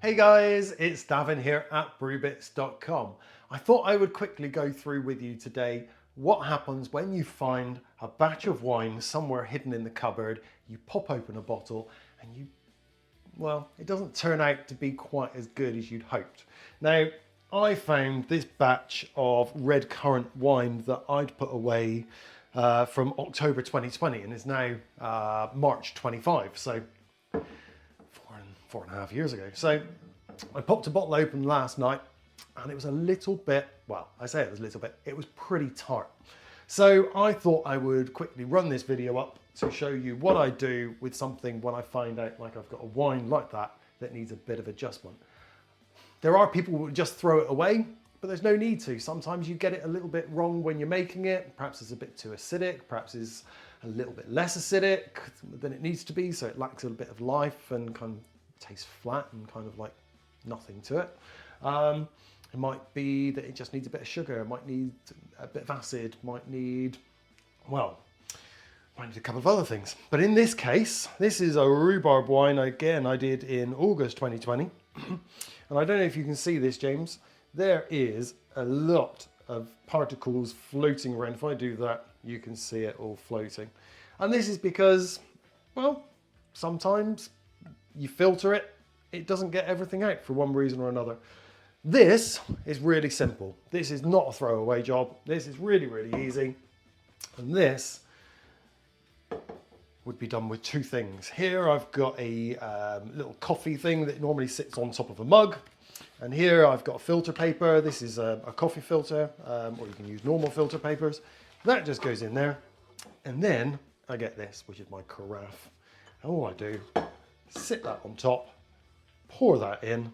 Hey guys, it's Davin here at brewbits.com. I thought I would quickly go through with you today what happens when you find a batch of wine somewhere hidden in the cupboard, you pop open a bottle and well, it doesn't turn out to be quite as good as you'd hoped. Now, I found this batch of red currant wine that I'd put away from October 2020 and is now March 25, so 4.5 years ago. So I popped a bottle open last night and it was a little bit, well, I say it was a little bit, it was pretty tart. So I thought I would quickly run this video up to show you what I do with something when I find out like I've got a wine like that needs a bit of adjustment. There are people who will just throw it away, but there's no need to. Sometimes you get it a little bit wrong when you're making it. Perhaps it's a bit too acidic, perhaps it's a little bit less acidic than it needs to be, so it lacks a bit of life and kind of tastes flat and kind of like nothing to it. It might be that it just needs a bit of sugar, it might need a bit of acid, might need a couple of other things. But in this case, this is a rhubarb wine, again, I did in August 2020. And I don't know if you can see this, James. There is a lot of particles floating around. If I do that, you can see it all floating. And this is because, well, sometimes you filter it, it doesn't get everything out for one reason or another. This is really simple. This is not a throwaway job. This is really, really easy. And this would be done with two things. Here I've got a little coffee thing that normally sits on top of a mug. And here I've got filter paper. This is a coffee filter, or you can use normal filter papers. That just goes in there. And then I get this, which is my carafe. And all I do, sit that on top, pour that in,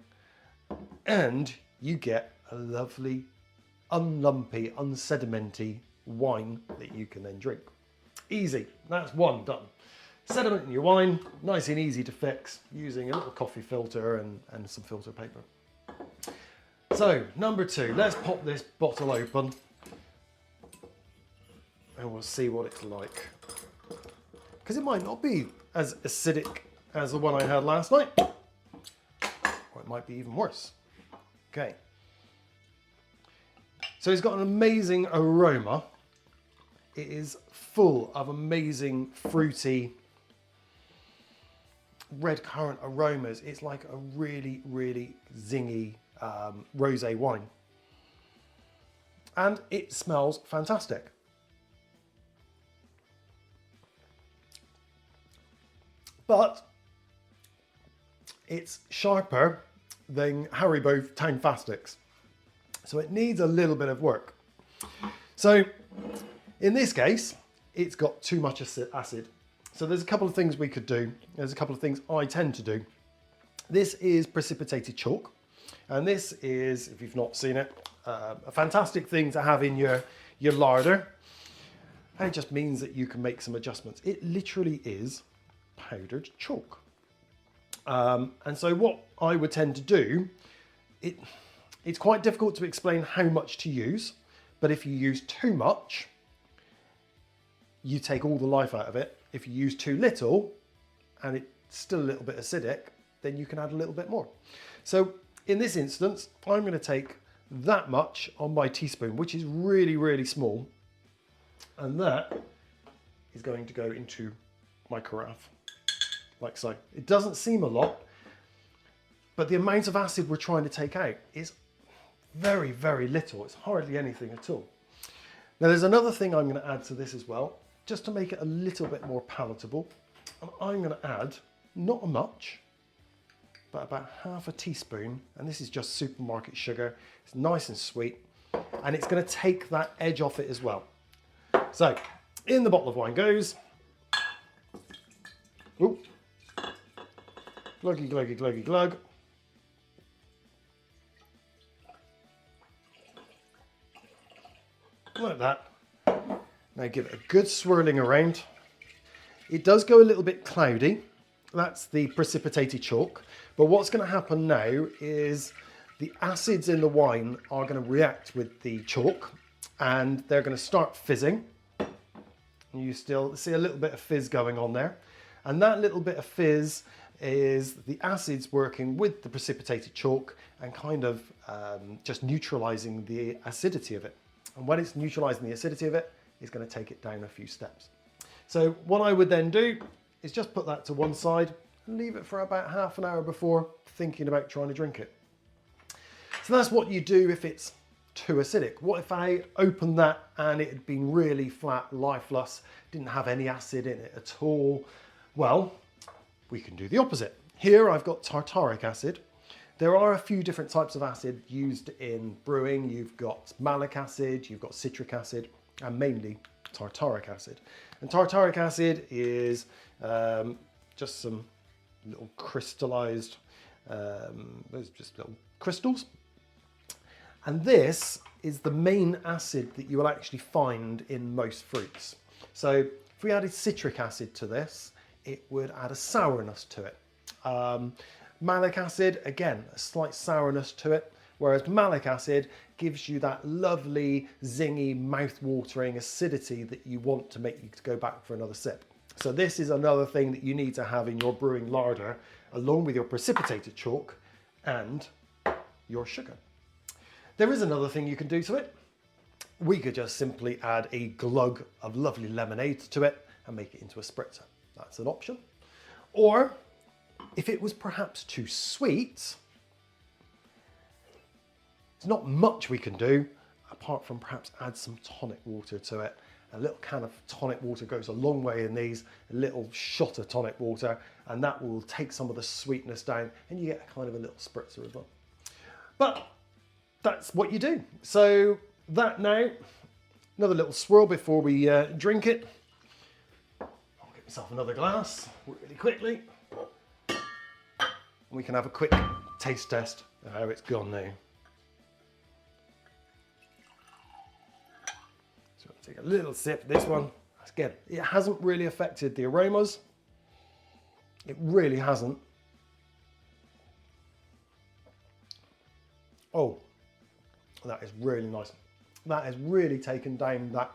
and you get a lovely, unlumpy, unsedimenty wine that you can then drink. Easy, that's one done. Sediment in your wine, nice and easy to fix using a little coffee filter and some filter paper. So, number two, let's pop this bottle open and we'll see what it's like. Because it might not be as acidic as the one I had last night, or it might be even worse. Okay. So it's got an amazing aroma. It is full of amazing fruity red currant aromas. It's like a really, really zingy rosé wine. And it smells fantastic. But it's sharper than Haribo Town Fastics. So it needs a little bit of work. So in this case, it's got too much acid. So there's a couple of things we could do. There's a couple of things I tend to do. This is Precipitated Chalk. And this is, if you've not seen it, a fantastic thing to have in your larder. And it just means that you can make some adjustments. It literally is powdered chalk. And so what I would tend to do, it's quite difficult to explain how much to use, but if you use too much, you take all the life out of it. If you use too little and it's still a little bit acidic, then you can add a little bit more. So in this instance, I'm going to take that much on my teaspoon, which is really, really small. And that is going to go into my carafe, like so. It doesn't seem a lot, but the amount of acid we're trying to take out is very, very little. It's hardly anything at all. Now there's another thing I'm going to add to this as well, just to make it a little bit more palatable. And I'm going to add, not much, but about half a teaspoon. And this is just supermarket sugar. It's nice and sweet. And it's going to take that edge off it as well. So in the bottle of wine goes. Ooh. Gluggy, gluggy, gluggy, glug. Like that. Now give it a good swirling around. It does go a little bit cloudy. That's the precipitated chalk. But what's going to happen now is the acids in the wine are going to react with the chalk and they're going to start fizzing. You still see a little bit of fizz going on there. And that little bit of fizz is the acids working with the precipitated chalk and kind of just neutralizing the acidity of it. And when it's neutralizing the acidity of it, it's going to take it down a few steps. So what I would then do is just put that to one side and leave it for about half an hour before thinking about trying to drink it. So that's what you do if it's too acidic. What if I opened that and it had been really flat, lifeless, didn't have any acid in it at all? Well, we can do the opposite. Here I've got tartaric acid. There are a few different types of acid used in brewing. You've got malic acid, you've got citric acid, and mainly tartaric acid. And tartaric acid is just some little crystallized, those just little crystals. And this is the main acid that you will actually find in most fruits. So if we added citric acid to this, it would add a sourness to it. Malic acid, again, a slight sourness to it, whereas malic acid gives you that lovely, zingy, mouth-watering acidity that you want to make you go back for another sip. So this is another thing that you need to have in your brewing larder, along with your precipitated chalk and your sugar. There is another thing you can do to it. We could just simply add a glug of lovely lemonade to it and make it into a spritzer. That's an option. Or if it was perhaps too sweet, there's not much we can do apart from perhaps add some tonic water to it. A little can of tonic water goes a long way in these, a little shot of tonic water, and that will take some of the sweetness down and you get kind of a little spritzer as well. But that's what you do. So that now, another little swirl before we drink it. I'll get myself another glass really quickly. We can have a quick taste test of how it's gone now. So I'll take a little sip of this one. Again, it hasn't really affected the aromas. It really hasn't. Oh, that is really nice. That has really taken down that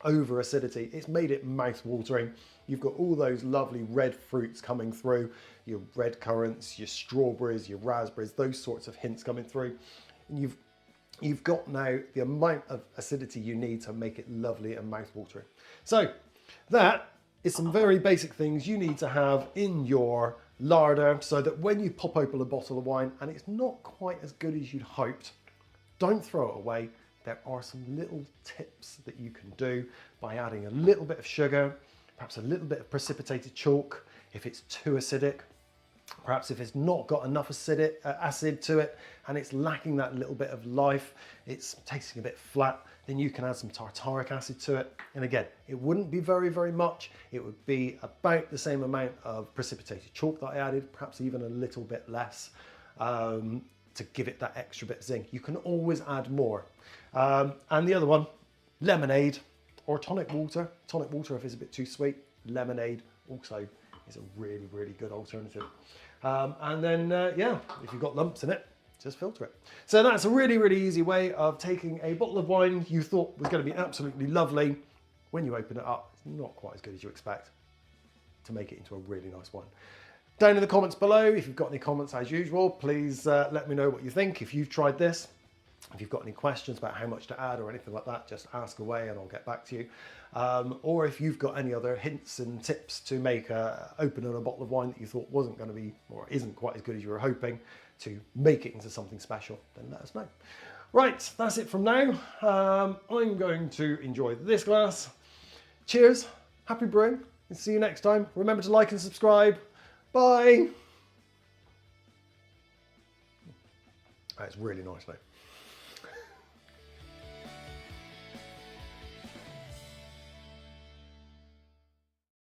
over-acidity. It's made it mouth-watering. You've got all those lovely red fruits coming through, your red currants, your strawberries, your raspberries, those sorts of hints coming through. And you've got now the amount of acidity you need to make it lovely and mouth-watering. So that is some very basic things you need to have in your larder so that when you pop open a bottle of wine and it's not quite as good as you'd hoped, don't throw it away. There are some little tips that you can do by adding a little bit of sugar, perhaps a little bit of precipitated chalk if it's too acidic, perhaps if it's not got enough acid to it and it's lacking that little bit of life, it's tasting a bit flat, then you can add some tartaric acid to it. And again, it wouldn't be very, very much. It would be about the same amount of precipitated chalk that I added, perhaps even a little bit less. To give it that extra bit of zing. You can always add more. And the other one, lemonade or tonic water. Tonic water if it's a bit too sweet. Lemonade also is a really, really good alternative. And then, yeah, if you've got lumps in it, just filter it. So that's a really, really easy way of taking a bottle of wine you thought was going to be absolutely lovely. When you open it up, it's not quite as good as you expect to make it into a really nice wine. Down in the comments below, if you've got any comments as usual, please let me know what you think. If you've tried this, if you've got any questions about how much to add or anything like that, just ask away and I'll get back to you. Or if you've got any other hints and tips to make opening a bottle of wine that you thought wasn't going to be or isn't quite as good as you were hoping to make it into something special, then let us know. Right, that's it from now. I'm going to enjoy this glass. Cheers, happy brewing, and see you next time. Remember to like and subscribe. Bye. That's really nice, mate.